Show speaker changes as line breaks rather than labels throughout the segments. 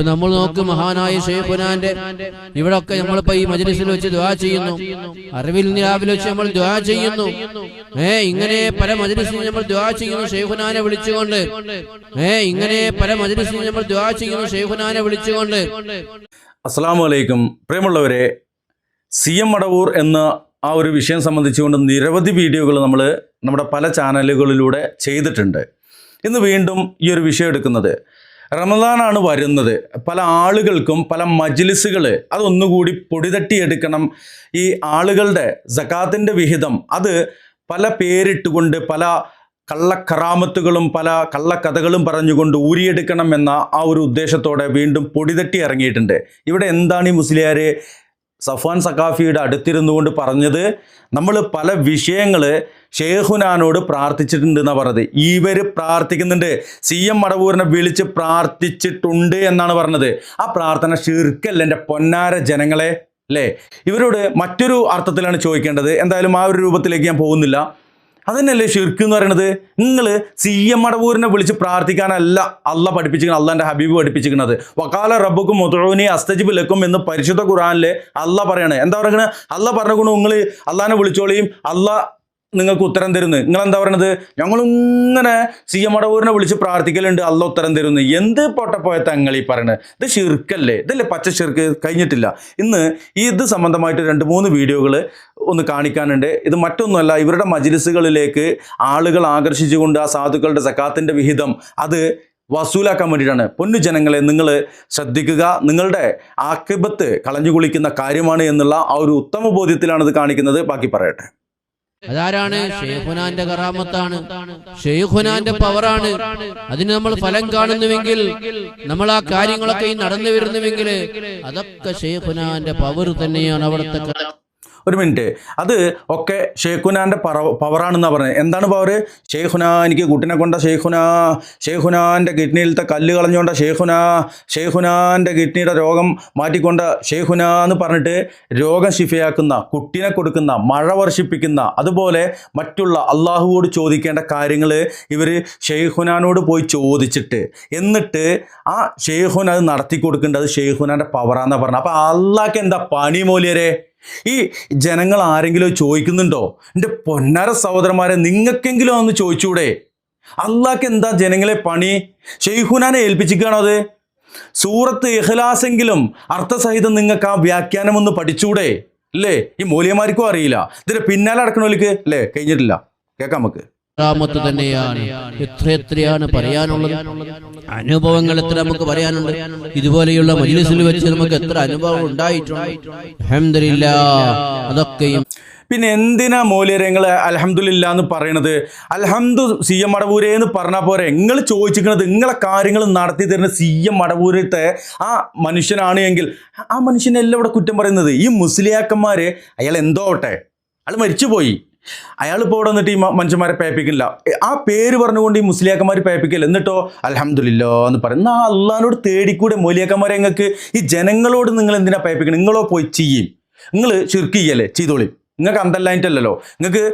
ഇപ്പൊ നമ്മൾ നോക്ക് മഹാനായ ശൈഖുനാന്റെ ഇവിടൊക്കെ നമ്മളിപ്പോ ഈ മജ്ലിസിൽ വെച്ച് ദുആ ചെയ്യുന്നു, അറിവിൽ നിലാവിൽ വെച്ച് നമ്മൾ ദുആ ചെയ്യുന്നു. ഇങ്ങനെ പല മജ്ലിസിൽ നമ്മൾ ദുആ ചെയ്യുന്നു ശൈഖുനാനെ വിളിച്ചുകൊണ്ട്. ഇങ്ങനെ പല മജ്ലിസിൽ നമ്മൾ ദുആ ചെയ്യുന്നു ശൈഖുനാനെ വിളിച്ചുകൊണ്ട്.
അസ്സലാമു അലൈക്കും. പ്രിയമുള്ളവരെ, CM മടവൂർ എന്ന ആ ഒരു വിഷയം സംബന്ധിച്ചുകൊണ്ട് നിരവധി വീഡിയോകൾ നമ്മൾ നമ്മുടെ പല ചാനലുകളിലൂടെ ചെയ്തിട്ടുണ്ട്. ഇന്ന് വീണ്ടും ഈ ഒരു വിഷയം എടുക്കുന്നത്, റമദാനാണ് വരുന്നത്. പല ആളുകൾക്കും പല മജ്ലിസുകൾ അതൊന്നുകൂടി പൊടിതട്ടിയെടുക്കണം. ഈ ആളുകളുടെ സകാത്തിൻ്റെ വിഹിതം അത് പല പേരിട്ടുകൊണ്ട് പല കള്ളക്കറാമത്തുകളും പല കള്ളക്കഥകളും പറഞ്ഞുകൊണ്ട് ഊരിയെടുക്കണം എന്ന ആ ഒരു ഉദ്ദേശത്തോടെ വീണ്ടും പൊടിതട്ടി ഇറങ്ങിയിട്ടുണ്ട്. ഇവിടെ എന്താണ് ഈ മുസ്ലിയാർ സഫ്വാൻ സഖാഫിയുടെ അടുത്തിരുന്നു കൊണ്ട് പറഞ്ഞത്? നമ്മൾ പല വിഷയങ്ങൾ ഷെയ്ഖുനാനോട് പ്രാർത്ഥിച്ചിട്ടുണ്ട് എന്നാണ് പറഞ്ഞത്. ഇവർ പ്രാർത്ഥിക്കുന്നുണ്ട്, CM മടവൂരിനെ വിളിച്ച് പ്രാർത്ഥിച്ചിട്ടുണ്ട് എന്നാണ് പറഞ്ഞത്. ആ പ്രാർത്ഥന ശിർക്കല്ല എൻ്റെ പൊന്നാര ജനങ്ങളെ, അല്ലേ? ഇവരോട് മറ്റൊരു അർത്ഥത്തിലാണ് ചോദിക്കേണ്ടത്. എന്തായാലും ആ ഒരു രൂപത്തിലേക്ക് ഞാൻ പോകുന്നില്ല. അതന്നെയല്ലേ ഷിർക്ക് എന്ന് പറയുന്നത്? നിങ്ങൾ CM മടവൂരിനെ വിളിച്ച് പ്രാർത്ഥിക്കാനല്ല അള്ളാഹ് പഠിപ്പിച്ചിരിക്കുന്നത്, അള്ളാഹിൻ്റെ ഹബീബ് പഠിപ്പിച്ചിരിക്കുന്നത്. വഖാല റബ്ബുക്കും ഉദ്ഉനി അസ്തജിബ് ലക്കും എന്ന് പരിശുദ്ധ ഖുർആനിൽ അള്ളാഹ് പറയാണ്. എന്താ പറയുന്നത്? അള്ളാഹ് പറഞ്ഞുകൊണ്ട് നിങ്ങൾ അള്ളാഹിനെ വിളിച്ചോളിയും, അള്ളാഹ് നിങ്ങൾക്ക് ഉത്തരം തരുന്നു. നിങ്ങളെന്താ പറയണത്? ഞങ്ങളിങ്ങനെ CM മടവൂരിനെ വിളിച്ച് പ്രാർത്ഥിക്കലുണ്ട്, അള്ളാഹ് ഉത്തരം തരുന്നു. എന്ത് പൊട്ടപ്പോയ തങ്ങൾ ഈ പറയണത്? ഇത് ഷിർക്കല്ലേ? ഇതല്ലേ പച്ച ഷിർക്ക്? കഴിഞ്ഞിട്ടില്ല. ഇന്ന് ഇത് സംബന്ധമായിട്ട് 2-3 വീഡിയോകൾ ഒന്ന് കാണിക്കാനുണ്ട്. ഇത് മറ്റൊന്നുമല്ല, ഇവരുടെ മജ്ലിസുകളിലേക്ക് ആളുകൾ ആകർഷിച്ചുകൊണ്ട് ആ സാധുക്കളുടെ സക്കാത്തിൻ്റെ വിഹിതം അത് വസൂലാക്കാൻ വേണ്ടിയിട്ടാണ്. പൊന്നു ജനങ്ങളെ, നിങ്ങൾ ശ്രദ്ധിക്കുക. നിങ്ങളുടെ ആക്കിബത്ത് കളഞ്ഞു കുളിക്കുന്ന കാര്യമാണ് എന്നുള്ള ആ ഒരു ഉത്തമ ബോധ്യത്തിലാണ് ഇത് കാണിക്കുന്നത്. ബാക്കി പറയട്ടെ.
അതാരാണ്? ഷെയ്ഖുനാന്റെ കറാമത്താണ്, ഷെയ്ഖുനാന്റെ പവറാണ്. അതിന് നമ്മൾ ഫലം കാണുന്നുവെങ്കിൽ, നമ്മൾ ആ കാര്യങ്ങളൊക്കെ നടന്നു വരുന്നുവെങ്കിൽ അതൊക്കെ ഷെയ്ഖുനാന്റെ പവർ തന്നെയാണ്. അവിടുത്തെ
ഒരു മിനിറ്റ്, അത് ഒക്കെ ഷെയ്ഖുനാൻ്റെ പവറാണെന്നാണ് പറഞ്ഞത്. എന്താണ് പവർ? ഷെയ്ഖുന എനിക്ക് കുട്ടിനെ കൊണ്ട ഷെയ്ഖുനാ, ഷെയ്ഖുനാൻ്റെ കിഡ്നിയിലത്തെ കല്ല് കളഞ്ഞുകൊണ്ട ഷെയ്ഖുനാ, ഷെയ്ഖുനാൻ്റെ കിഡ്നിയുടെ രോഗം മാറ്റിക്കൊണ്ട ഷെയ്ഖുനാ എന്ന് പറഞ്ഞിട്ട് രോഗം ശിഫയാക്കുന്ന, കുട്ടിനെ കൊടുക്കുന്ന, മഴ വർഷിപ്പിക്കുന്ന, അതുപോലെ മറ്റുള്ള അള്ളാഹുവോട് ചോദിക്കേണ്ട കാര്യങ്ങൾ ഇവർ ഷെയ്ഖുനാനോട് പോയി ചോദിച്ചിട്ട് എന്നിട്ട് ആ ഷെയ്ഖുന അത് നടത്തി കൊടുക്കേണ്ടത് ഷെയ്ഖുനാൻ്റെ പവറാന്നാണ് പറഞ്ഞത്. അപ്പോൾ അള്ളാഹ്ക്ക് എന്താ പണി മോലിയരെ? ഈ ജനങ്ങൾ ആരെങ്കിലും ചോദിക്കുന്നുണ്ടോ? എൻ്റെ പൊന്നാര സഹോദരന്മാരെ, നിങ്ങൾക്കെങ്കിലും ഒന്ന് ചോദിച്ചൂടെ? അള്ളാഹ്ക്ക് എന്താ ജനങ്ങളെ പണി? ഷെയ്ഖുനാനെ ഏൽപ്പിച്ചിരിക്കുകയാണോ? അത് സൂറത്ത് ഇഖ്ലാസെങ്കിലും അർത്ഥസഹിതം നിങ്ങൾക്ക് ആ വ്യാഖ്യാനം ഒന്ന് പഠിച്ചൂടെ? അല്ലേ? ഈ മൂല്യമാർക്കും അറിയില്ല, ഇതിന്റെ പിന്നാലെ അടക്കണോലിക്ക് അല്ലേ? കഴിഞ്ഞിട്ടില്ല. കേൾക്കാം നമുക്ക്.
കറാമത്ത് തന്നെയാണ്. എത്രയാണ് പറയാനുള്ളത്? അനുഭവങ്ങൾ എത്ര നമുക്ക് പറയാനുണ്ട്. ഇതുപോലെയുള്ള മജ്ലിസിൽ വെച്ച് നമുക്ക് എത്ര അനുഭവം ഉണ്ടായിട്ടുണ്ട്. അൽഹംദുലില്ലാഹ്. അതൊക്കെയും
പിന്നെ എന്തിനാ മൂല്യരങ്ങൾ അൽഹംദുലില്ലാ എന്ന് പറയണത്? അൽഹംദു CM മടവൂരേ എന്ന് പറഞ്ഞാൽ പോരെ? നിങ്ങൾ ചോദിച്ചിരിക്കുന്നത് നിങ്ങളെ കാര്യങ്ങൾ നടത്തി തരുന്ന CM മടവൂരത്തെ ആ മനുഷ്യനാണ് എങ്കിൽ ആ മനുഷ്യനെല്ലാം ഇവിടെ കുറ്റം പറയുന്നത് ഈ മുസ്ലിയാക്കന്മാർ. അയാൾ എന്തോ ആവട്ടെ, അയാൾ മരിച്ചുപോയി, അയാളിപ്പോൾ ഇവിടെ വന്നിട്ട് ഈ മനുഷ്യന്മാരെ പേപ്പിക്കില്ല. ആ പേര് പറഞ്ഞുകൊണ്ട് ഈ മുസ്ലിയാക്കന്മാർ പേപ്പിക്കില്ല. എന്നിട്ടോ അൽഹംദുലില്ലാ എന്ന് പറയും. എന്നാൽ അള്ളാഹിനോട് തേടിക്കൂടെ മൂല്യാക്കന്മാരെ? നിങ്ങൾക്ക് ഈ ജനങ്ങളോട് നിങ്ങൾ എന്തിനാ പേപ്പിക്കണം? നിങ്ങളോ പോയി ചെയ്യും. നിങ്ങൾ ശിർക്ക് ചെയ്യല്ലേ? ചെയ്തോളി. നിങ്ങൾക്ക് അന്തല്ലായിട്ടല്ലോ, നിങ്ങൾക്ക്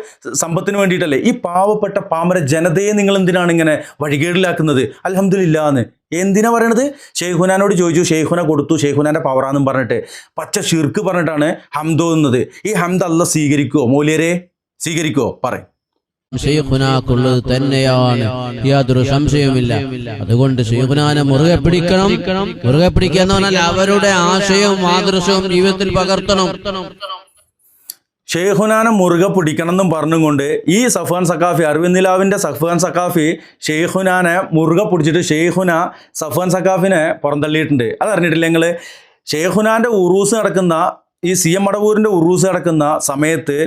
സമ്പത്തിന് വേണ്ടിയിട്ടല്ലേ? ഈ പാവപ്പെട്ട പാമര ജനതയെ നിങ്ങൾ എന്തിനാണ് ഇങ്ങനെ വഴികേടിലാക്കുന്നത്? അൽഹംദുലില്ലാ എന്ന് എന്തിനാ പറയണത്? ഷെയ്ഖുനാനോട് ചോദിച്ചു, ഷെയ്ഖുന കൊടുത്തു, ഷെയ്ഖുനാൻ്റെ പവറാന്നും പറഞ്ഞിട്ട് പച്ച ഷിർക്ക് പറഞ്ഞിട്ടാണ് ഹംദോ എന്നത്. ഈ ഹംദ് അള്ളാഹ് സ്വീകരിക്കുമോ? മൂല്യരെ സ്വീകരിക്കുമോ? പറയും.
ഷെയ്ഖുനാക്കുള്ളത് തന്നെയാണ്, യാതൊരു സംശയവുമില്ല. അതുകൊണ്ട് ഷെയ്ഖുനാനെ മുറുകെ പിടിക്കണം. മുറുകെ പിടിക്കുക എന്ന് പറഞ്ഞാൽ അവരുടെ ആശയവും ആദർശവും ജീവിതത്തിൽ പകർത്തണം.
ഷെയ്ഖുനാനെ മുറുകെ പിടിക്കണം എന്നും പറഞ്ഞുകൊണ്ട് ഈ സഫ്വാൻ സഖാഫി, അറിവിന്നിലാവിൻ്റെ സഫ്വാൻ സഖാഫി ഷെയ്ഖുനാനെ മുറുകെ പിടിച്ചിട്ട് ഷെയ്ഖുന സഫ്വാൻ സഖാഫിനെ പുറന്തള്ളിയിട്ടുണ്ട്. അതറിഞ്ഞിട്ടില്ല നിങ്ങൾ? ഷെയ്ഖുനാൻ്റെ ഉറൂസ് നടക്കുന്ന, ഈ CM മടവൂരിൻ്റെ ഉറൂസ് നടക്കുന്ന സമയത്ത്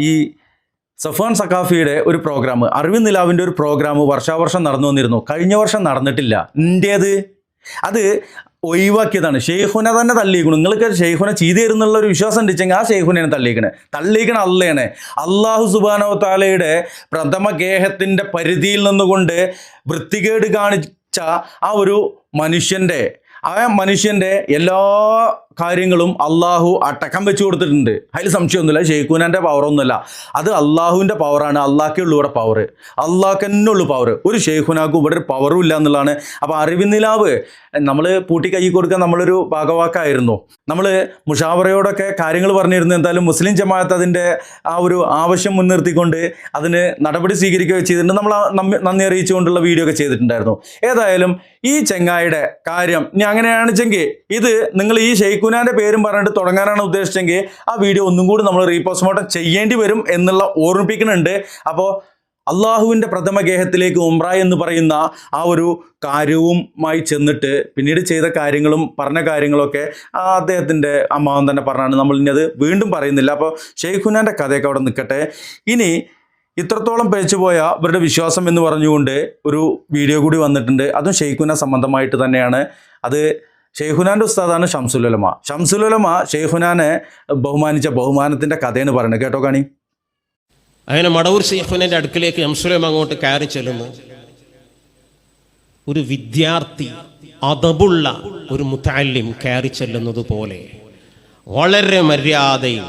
ഈ സഫ്വാൻ സഖാഫിയുടെ ഒരു പ്രോഗ്രാം, അറിവിന്നിലാവിൻ്റെ ഒരു പ്രോഗ്രാം വർഷാവർഷം നടന്നു വന്നിരുന്നു. കഴിഞ്ഞ വർഷം നടന്നിട്ടില്ല. ഇന്റേത് അത് ഒഴിവാക്കിയതാണ്. ഷെയ്ഖുന തന്നെ തള്ളിയിരിക്കണം. നിങ്ങൾക്ക് ഷെയ്ഖുന ചെയ്തു തരുന്നുള്ള ഒരു വിശ്വാസം ഉണ്ടെങ്കിൽ ആ ഷെയ്ഖുനെയാണ് തള്ളിയിരിക്കണം അള്ളയാണ്. അള്ളാഹു സുബ്ഹാനഹു വ തആലയുടെ പ്രഥമ ഗേഹത്തിൻ്റെ പരിധിയിൽ നിന്നുകൊണ്ട് വൃത്തികേട് കാണിച്ച ആ ഒരു മനുഷ്യൻ്റെ എല്ലാ കാര്യങ്ങളും അള്ളാഹു അടക്കം വെച്ച് കൊടുത്തിട്ടുണ്ട്. അതിൽ സംശയമൊന്നുമില്ല. ഷെയ്ഖുനാൻ്റെ പവറൊന്നുമല്ല, അത് അള്ളാഹുവിൻ്റെ പവറാണ്. അള്ളാഹ്ക്കേ ഉള്ളൂ ഇവിടെ പവർ, അള്ളാഹ്ക്ക് തന്നെ ഉള്ളൂ പവർ. ഒരു ഷെയ്ഖുനാക്കും ഇവിടെ ഒരു പവറും ഇല്ല എന്നുള്ളതാണ്. അപ്പോൾ അറിവിന്നിലാവ് നമ്മൾ പൂട്ടി കൈ കൊടുക്കാൻ നമ്മളൊരു ഭാഗവാക്കായിരുന്നു. നമ്മൾ മുഷാവറയോടൊക്കെ കാര്യങ്ങൾ പറഞ്ഞിരുന്നു. എന്തായാലും മുസ്ലിം ജമാഅത്ത് അതിൻ്റെ ആ ഒരു ആവശ്യം മുൻനിർത്തിക്കൊണ്ട് അതിന് നടപടി സ്വീകരിക്കുകയോ ചെയ്തിട്ടുണ്ട്. നമ്മൾ നന്ദി അറിയിച്ചുകൊണ്ടുള്ള വീഡിയോ ഒക്കെ ചെയ്തിട്ടുണ്ടായിരുന്നു. ഏതായാലും ഈ ചെങ്ങായിയുടെ കാര്യം ഇനി അങ്ങനെയാണെച്ചെങ്കിൽ, ഇത് നിങ്ങൾ ഈ ഷെയ്ഖുനാൻ്റെ പേരും പറഞ്ഞിട്ട് തുടങ്ങാനാണ് ഉദ്ദേശിച്ചെങ്കിൽ ആ വീഡിയോ ഒന്നും കൂടി നമ്മൾ റീപോസ്റ്റ്മോർട്ടം ചെയ്യേണ്ടി വരും എന്നുള്ള ഓർമ്മിപ്പിക്കുന്നുണ്ട്. അപ്പോൾ അള്ളാഹുവിൻ്റെ പ്രഥമ ഗേഹത്തിലേക്ക് ഉംറ എന്ന് പറയുന്ന ആ ഒരു കാര്യവുമായി ചെന്നിട്ട് പിന്നീട് ചെയ്ത കാര്യങ്ങളും പറഞ്ഞ കാര്യങ്ങളൊക്കെ അദ്ദേഹത്തിൻ്റെ അമ്മാവൻ തന്നെ പറഞ്ഞാണ്. നമ്മൾ ഇനി അത് വീണ്ടും പറയുന്നില്ല. അപ്പോൾ ഷെയ്ഖുനാൻ്റെ കഥയൊക്കെ അവിടെ നിൽക്കട്ടെ. ഇനി ഇത്രത്തോളം പിഴച്ചുപോയ ഇവരുടെ വിശ്വാസം എന്ന് പറഞ്ഞുകൊണ്ട് ഒരു വീഡിയോ കൂടി വന്നിട്ടുണ്ട്. അതും ഷെയ്ഖുന സംബന്ധമായിട്ട് തന്നെയാണ്. അത് ഷെയ്ഖുനാൻ്റെ ഉസ്താദാണ് ഷംസുലുലമ. ഷംസുലുലമ ഷെയ്ഖുനാനെ ബഹുമാനിച്ച ബഹുമാനത്തിൻ്റെ കഥയാണ് പറയുന്നത്. കേട്ടോ കാണി.
അങ്ങനെ മടവൂർ ഷെയ്ഖുനാൻ്റെ അടുക്കിലേക്ക് ഷംസുലുലമ അങ്ങോട്ട് കയറി ചെല്ലുന്നു. ഒരു വിദ്യാർത്ഥി, അദബുള്ള ഒരു മുതഅല്ലിം കയറി ചെല്ലുന്നത് പോലെ വളരെ മര്യാദയിൽ,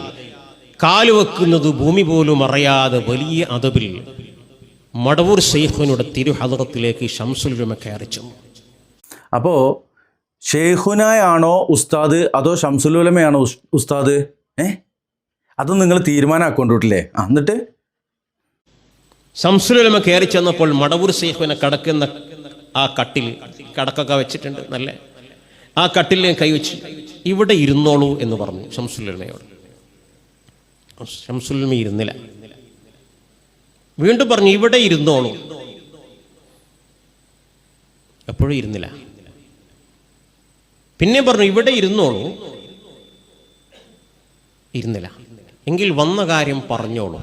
കാലുവെക്കുന്നത് ഭൂമി പോലും അറിയാതെ വലിയ അദബിൽ മടവൂർ ഷെയ്ഖുനയുടെ തിരുഹദറത്തിലേക്ക് ഷംസുലുലമ കയറി ചെന്നു.
അപ്പോൾ ഷെയ്ഖുനായാണോ ഉസ്താദ് അതോ ഷംസുലുലമയാണോ ഉസ്താദ്? അത് നിങ്ങൾ തീരുമാനമാക്കൊണ്ടിട്ടില്ലേ? എന്നിട്ട്
ഷംസുലുലമ കയറി ചെന്നപ്പോൾ മടവൂർ ഷെയ്ഖുന കിടക്കുന്ന ആ കട്ടിൽ, കടക്കൊക്കെ വെച്ചിട്ടുണ്ട് നല്ല, ആ കട്ടിലിൽ കൈവച്ച് ഇവിടെ ഇരുന്നോളൂ എന്ന് പറഞ്ഞു ഷംസുലുലമയോട്. ഷംസുലുലമ ഇരുന്നില്ല. വീണ്ടും പറഞ്ഞു ഇവിടെ ഇരുന്നോളൂ. എപ്പോഴും ഇരുന്നില്ല. പിന്നെ പറഞ്ഞു ഇവിടെ ഇരുന്നോളൂ. ഇരുന്നില്ല. എങ്കിൽ വന്ന കാര്യം പറഞ്ഞോളൂ.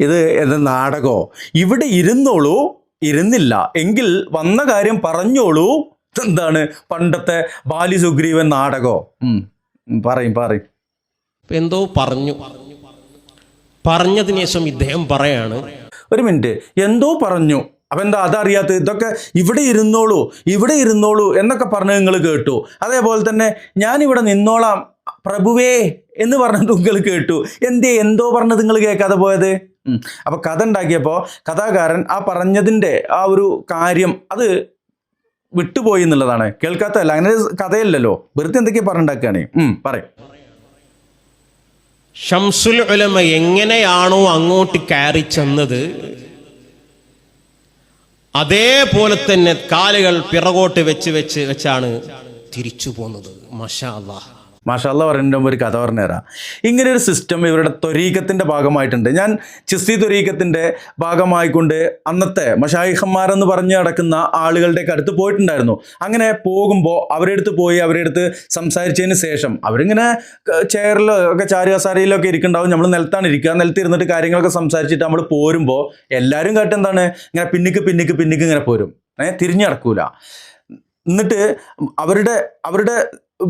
ഇത് എന്താ നാടകോ? ഇവിടെ ഇരുന്നോളൂ, ഇരുന്നില്ല എങ്കിൽ വന്ന കാര്യം പറഞ്ഞോളൂ. എന്താണ് പണ്ടത്തെ ബാലി സുഗ്രീവൻ നാടകോ? പറയും.
എന്തോ പറഞ്ഞതിന് ശേഷം ഇദ്ദേഹം പറയാണ്,
ഒരു മിനിറ്റ്, എന്തോ പറഞ്ഞു. അപ്പം എന്താ അതറിയാത്ത? ഇതൊക്കെ ഇവിടെ ഇരുന്നോളൂ എന്നൊക്കെ പറഞ്ഞ് നിങ്ങൾ കേട്ടു. അതേപോലെ തന്നെ ഞാനിവിടെ നിന്നോളാം പ്രഭുവേ എന്ന് പറഞ്ഞത് നിങ്ങൾ കേട്ടു. എന്തോ പറഞ്ഞത് നിങ്ങൾ കേൾക്കാതെ പോയത്? അപ്പോൾ കഥ ഉണ്ടാക്കിയപ്പോൾ കഥാകാരൻ ആ പറഞ്ഞതിൻ്റെ ആ ഒരു കാര്യം അത് വിട്ടുപോയി എന്നുള്ളതാണ്. കേൾക്കാത്തതല്ല, അങ്ങനെ കഥയല്ലല്ലോ, വെറുതെ എന്തൊക്കെയാ പറഞ്ഞുണ്ടാക്കുകയാണ്. പറയും.
ഷംസുൽ ഉലമ എങ്ങനെയാണോ അങ്ങോട്ട് കയറി ചെന്നത് അതേപോലെ തന്നെ കാലുകൾ പിറകോട്ട് വെച്ചാണ് തിരിച്ചു പോകുന്നത്. മാഷാ അല്ലാഹ്.
മാഷാ അല്ലാഹ് പറയുന്നതിന് മുമ്പ് ഒരു കഥ പറഞ്ഞുതരാം. ഇങ്ങനെ ഒരു സിസ്റ്റം ഇവരുടെ ത്വരീഖത്തിൻ്റെ ഭാഗമായിട്ടുണ്ട്. ഞാൻ ചിസ്തി ത്വരീഖത്തിൻ്റെ ഭാഗമായിക്കൊണ്ട് അന്നത്തെ മശായിഖന്മാരെന്ന് പറഞ്ഞ് നടക്കുന്ന ആളുകളുടെയൊക്കെ അടുത്ത് പോയിട്ടുണ്ടായിരുന്നു. അങ്ങനെ പോകുമ്പോൾ അവരുടെ അടുത്ത് സംസാരിച്ചതിന് ശേഷം അവരിങ്ങനെ ചെയറിലോ ഒക്കെ ചാരുകസാരയിലൊക്കെ ഇരിക്കുന്നുണ്ടാവും. നമ്മൾ നിലത്താണ് ഇരിക്കുക. നിലത്തിരുന്നിട്ട് കാര്യങ്ങളൊക്കെ സംസാരിച്ചിട്ട് നമ്മൾ പോരുമ്പോൾ എല്ലാവരും കേട്ട് എന്താണ് ഇങ്ങനെ പിന്നിക്ക് ഇങ്ങനെ പോരും. തിരിഞ്ഞു നടക്കൂല. എന്നിട്ട് അവരുടെ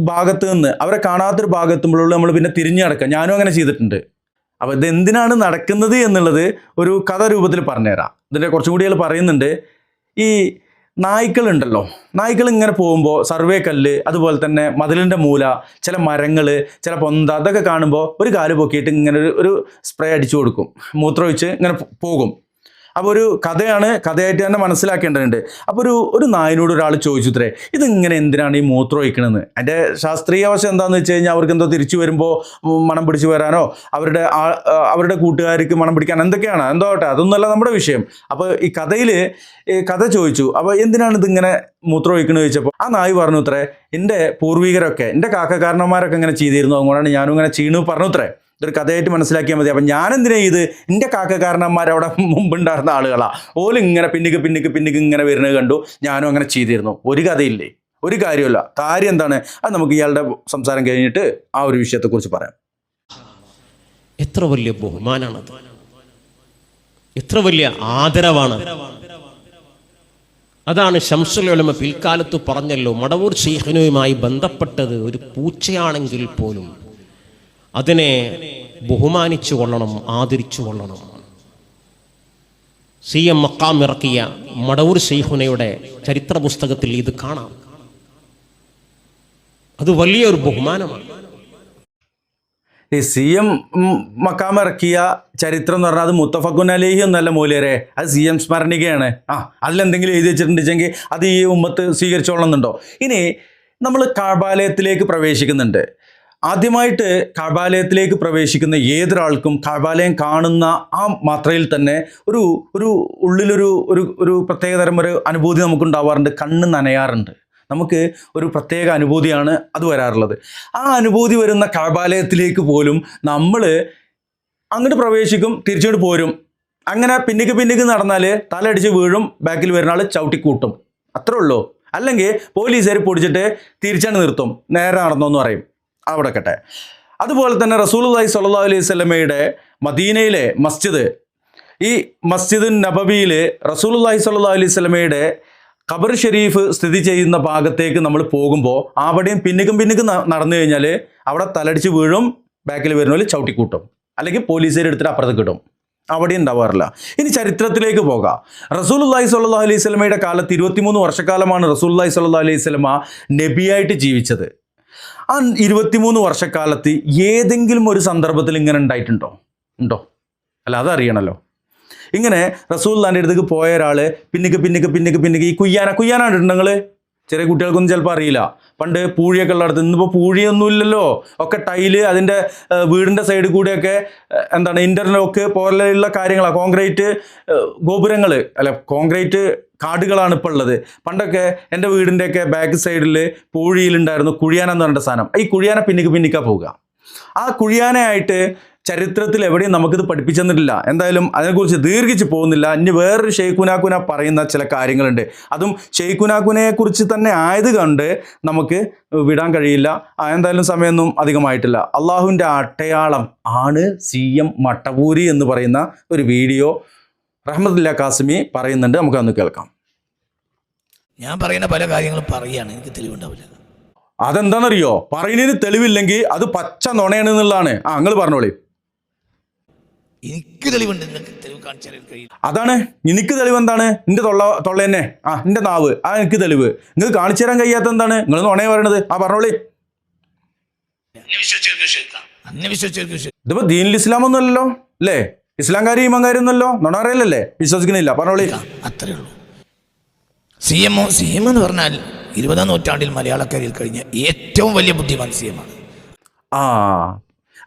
ഭാഗത്ത് നിന്ന് അവരെ കാണാത്തൊരു ഭാഗത്തുമ്പോഴുള്ള നമ്മൾ പിന്നെ തിരിഞ്ഞു നടക്കുക. ഞാനും അങ്ങനെ ചെയ്തിട്ടുണ്ട്. അപ്പോൾ ഇതെന്തിനാണ് നടക്കുന്നത് എന്നുള്ളത് ഒരു കഥ രൂപത്തിൽ പറഞ്ഞുതരാം. ഇതിൻ്റെ കുറച്ചും കൂടി പറയുന്നുണ്ട്. ഈ നായ്ക്കളുണ്ടല്ലോ, നായ്ക്കൾ ഇങ്ങനെ പോകുമ്പോൾ സർവേ കല്ല്, അതുപോലെ തന്നെ മതിലിൻ്റെ മൂല, ചില മരങ്ങൾ, ചില പൊന്ത, അതൊക്കെ കാണുമ്പോൾ ഒരു കാല് പൊക്കിയിട്ട് ഇങ്ങനെ ഒരു സ്പ്രേ അടിച്ചു കൊടുക്കും, മൂത്രമൊഴിച്ച് ഇങ്ങനെ പോകും. അപ്പോൾ ഒരു കഥയായിട്ട് തന്നെ മനസ്സിലാക്കേണ്ടതുണ്ട്. അപ്പോൾ ഒരു നായിനോട് ഒരാൾ ചോദിച്ചുത്രേ, ഇതിങ്ങനെ എന്തിനാണ് ഈ മൂത്രം ഒഴിക്കണമെന്ന്. അതിൻ്റെ ശാസ്ത്രീയ വശം എന്താണെന്ന് വെച്ച് കഴിഞ്ഞാൽ അവർക്ക് എന്തോ തിരിച്ചു വരുമ്പോൾ മണം പിടിച്ചു വരാനോ അവരുടെ കൂട്ടുകാർക്ക് മണം പിടിക്കാൻ എന്തൊക്കെയാണ് എന്തോ ആട്ടെ, അതൊന്നുമല്ല നമ്മുടെ വിഷയം. അപ്പോൾ ഈ കഥ ചോദിച്ചു, അപ്പോൾ എന്തിനാണ് ഇതിങ്ങനെ മൂത്രം ഒഴിക്കണമെന്ന് ചോദിച്ചപ്പോൾ ആ നായി പറഞ്ഞു അത്രേ, എൻ്റെ പൂർവികരൊക്കെ, എൻ്റെ കാക്കക്കാരന്മാരൊക്കെ ഇങ്ങനെ ചെയ്തിരുന്നു, അതുകൊണ്ടാണ് ഞാനും ഇങ്ങനെ ചെയ്യണു പറഞ്ഞു അത്രേ. ഇതൊരു കഥയായിട്ട് മനസ്സിലാക്കിയാൽ മതി. അപ്പം ഞാനെന്തിനാ ഇത്? എൻ്റെ കാക്കക്കാരന്മാരവിടെ മുമ്പുണ്ടായിരുന്ന ആളുകളാണ്, ഓലും ഇങ്ങനെ പിന്നിക്ക് ഇങ്ങനെ വരുന്നത് കണ്ടു, ഞാനും അങ്ങനെ ചെയ്തിരുന്നു. ഒരു കഥയില്ലേ, ഒരു കാര്യമല്ല. കാര്യം എന്താണ്? അത് നമുക്ക് ഇയാളുടെ സംസാരം കഴിഞ്ഞിട്ട് ആ ഒരു വിഷയത്തെക്കുറിച്ച് പറയാം.
എത്ര വലിയ ബഹുമാനാണത്, എത്ര വലിയ ആദരവാണ്. അതാണ് ശംസുൽ ഉലമ പിൽക്കാലത്ത് പറഞ്ഞല്ലോ, മടവൂർ ഷെയ്ഖുനുമായി ബന്ധപ്പെട്ടത് ഒരു പൂച്ചയാണെങ്കിൽ പോലും അതിനെ ബഹുമാനിച്ചു കൊള്ളണം, ആദരിച്ചു കൊള്ളണം. CM മക്കാം ഇറക്കിയ മടവൂർ ഷെയ്ഖുനയുടെ ചരിത്ര പുസ്തകത്തിൽ ഇത് കാണാം. അത് വലിയൊരു ബഹുമാനമാണ്.
ഈ CM മക്കാം ഇറക്കിയ ചരിത്രം എന്ന് പറഞ്ഞാൽ അത് മുത്തഫഖുൻ അലൈഹി എന്നല്ല മൂല്യരെ, അത് CM സ്മരണികയാണ്. അതിലെന്തെങ്കിലും എഴുതി വെച്ചിട്ടുണ്ടെങ്കിൽ അത് ഈ ഉമ്മത്ത് സ്വീകരിച്ചോളണമെന്നുണ്ടോ? ഇനി നമ്മൾ കഅബാലയത്തിലേക്ക് പ്രവേശിക്കുന്നുണ്ട്. ആദ്യമായിട്ട് കഅബാലയത്തിലേക്ക് പ്രവേശിക്കുന്ന ഏതൊരാൾക്കും കഅബാലയം കാണുന്ന ആ മാത്രയിൽ തന്നെ ഒരു ഒരു ഉള്ളിലൊരു ഒരു ഒരു പ്രത്യേകതരം ഒരു അനുഭൂതി നമുക്കുണ്ടാവാറുണ്ട്. കണ്ണ് നനയാറുണ്ട്. നമുക്ക് ഒരു പ്രത്യേക അനുഭൂതിയാണ് അത് വരാറുള്ളത്. ആ അനുഭൂതി വരുന്ന കഅബാലയത്തിലേക്ക് പോലും നമ്മൾ അങ്ങോട്ട് പ്രവേശിക്കും, തിരിച്ചുകൊണ്ട് പോരും. അങ്ങനെ പിന്നിക്ക് നടന്നാൽ തലയടിച്ച് വീഴും, ബാക്കിൽ വരുന്ന ആൾ ചവിട്ടിക്കൂട്ടും, അത്രേ ഉള്ളൂ. അല്ലെങ്കിൽ പോലീസുകാർ പൊടിച്ചിട്ട് തിരിച്ചാണ് നിർത്തും, നേരെ നടന്നോന്ന് പറയും, അവിടെ കട്ടെ. അതുപോലെ തന്നെ റസൂലുള്ളാഹി സ്വല്ലല്ലാഹു അലൈഹി വസല്ലമയുടെ മദീനയിലെ മസ്ജിദ്, ഈ മസ്ജിദുൻ നബവിയിൽ റസൂലുള്ളാഹി സ്വല്ലല്ലാഹു അലൈഹി വസല്ലമയുടെ ഖബർ ഷരീഫ് സ്ഥിതി ചെയ്യുന്ന ഭാഗത്തേക്ക് നമ്മൾ പോകുമ്പോൾ അവിടെയും പിന്നിക്കും നടന്നു കഴിഞ്ഞാൽ അവിടെ തലടിച്ച് വീഴും, ബാക്കിൽ വരുന്നവർ ചവിട്ടിക്കൂട്ടും, അല്ലെങ്കിൽ പോലീസുകാർ എടുത്തിട്ട് അപ്പുറത്തേക്ക് കിട്ടും, അവിടെ ഉണ്ടാവാറില്ല. ഇനി ചരിത്രത്തിലേക്ക് പോകാം. റസൂലുള്ളാഹി സ്വല്ലല്ലാഹു അലൈഹി വസല്ലമയുടെ കാലത്ത് 23 വർഷക്കാലമാണ് റസൂലുള്ളാഹി സ്വല്ലല്ലാഹു അലൈഹി വസല്ലമ നബിയായിട്ട് ജീവിച്ചത്. ആ 23 വർഷക്കാലത്ത് ഏതെങ്കിലും ഒരു സന്ദർഭത്തിൽ ഇങ്ങനെ ഉണ്ടായിട്ടുണ്ടോ? അല്ല, അതറിയണമല്ലോ. ഇങ്ങനെ റസൂലുള്ളാഹിൻ്റെ അടുത്തേക്ക് പോയ ഒരാൾ പിന്നിക്ക് ഈ കുയ്യാന ഇട്ടുണ്ട്. നിങ്ങൾ ചെറിയ കുട്ടികൾക്കൊന്നും ചിലപ്പോൾ അറിയില്ല. പണ്ട് പൂഴിയൊക്കെ ഉള്ളിടത്ത്, ഇന്നിപ്പോൾ പൂഴിയൊന്നും ഇല്ലല്ലോ, ഒക്കെ ടൈല്, അതിൻ്റെ വീടിൻ്റെ സൈഡിൽ കൂടെയൊക്കെ ഇൻ്റർലോക്ക് പോലെയുള്ള കാര്യങ്ങളാണ്, കോൺക്രീറ്റ് ഗോപുരങ്ങൾ, അല്ല കോൺക്രീറ്റ് കാടുകളാണ് ഇപ്പോൾ ഉള്ളത്. പണ്ടൊക്കെ എൻ്റെ വീടിൻ്റെയൊക്കെ ബാക്ക് സൈഡിൽ പൂഴിയിലുണ്ടായിരുന്നു കുഴിയാന എന്ന് പറഞ്ഞ സാധനം. ഈ കുഴിയാന പിന്നിക്കാ പോവുക. ആ കുഴിയാനയായിട്ട് ചരിത്രത്തിൽ എവിടെയും നമുക്കിത് പഠിപ്പിച്ചു തന്നിട്ടില്ല. എന്തായാലും അതിനെക്കുറിച്ച് ദീർഘിച്ച് പോകുന്നില്ല. ഇനി വേറൊരു ഷെയ്ഖുനാക്കുന പറയുന്ന ചില കാര്യങ്ങളുണ്ട്, അതും ഷെയ്ഖുനാക്കുനയെ കുറിച്ച് തന്നെ ആയത് കൊണ്ട് നമുക്ക് വിടാൻ കഴിയില്ല. എന്തായാലും സമയമൊന്നും അധികമായിട്ടില്ല. അള്ളാഹുവിൻ്റെ അടയാളം ആണ് CM മട്ടപൂരി എന്ന് പറയുന്ന ഒരു വീഡിയോ റഹ്മത്തുല്ലാ കാസിമി പറയുന്നുണ്ട്, നമുക്കതൊന്ന് കേൾക്കാം.
ഞാൻ പറയുന്ന പല കാര്യങ്ങളും പറയുകയാണ്, എനിക്ക് തെളിവുണ്ടാവില്ല.
അതെന്താണെന്നറിയോ? പറയുന്നതിന് തെളിവില്ലെങ്കിൽ അത് പച്ച നുണയാണ് എന്നുള്ളതാണ്. നിങ്ങൾ പറഞ്ഞോളി.
എനിക്ക് തെളിവുണ്ട്, നിങ്ങൾക്ക് തെളിവ് കാണിച്ചാൽ കഴിയും.
അതാണ് എനിക്ക് തെളിവ്. എന്താണ്? എൻ്റെ തൊള്ള തന്നെ, എൻ്റെ നാവ്, എനിക്ക് തെളിവ്. നിങ്ങൾക്ക് കാണിച്ചു തരാൻ കഴിയാത്ത എന്താണ്? നിങ്ങൾ നുണയെ പറയണത്. പറഞ്ഞോളി. ഇതിപ്പോ ദീനുൽ ഇസ്ലാം ഒന്നും അല്ലല്ലോ അല്ലേ? ഇസ്ലാംകാരി ഈമാൻകാരി ഒന്നുമല്ലോ, നുണ അറിയില്ലല്ലേ? വിശ്വസിക്കുന്നില്ല. പറഞ്ഞോളി.
അത്രേ ഉള്ളൂ. CM എന്ന് പറഞ്ഞാൽ 20ാം നൂറ്റാണ്ടിൽ മലയാളക്കാരിൽ കഴിഞ്ഞ ഏറ്റവും വലിയ ബുദ്ധിമാൻ CM ആണ്.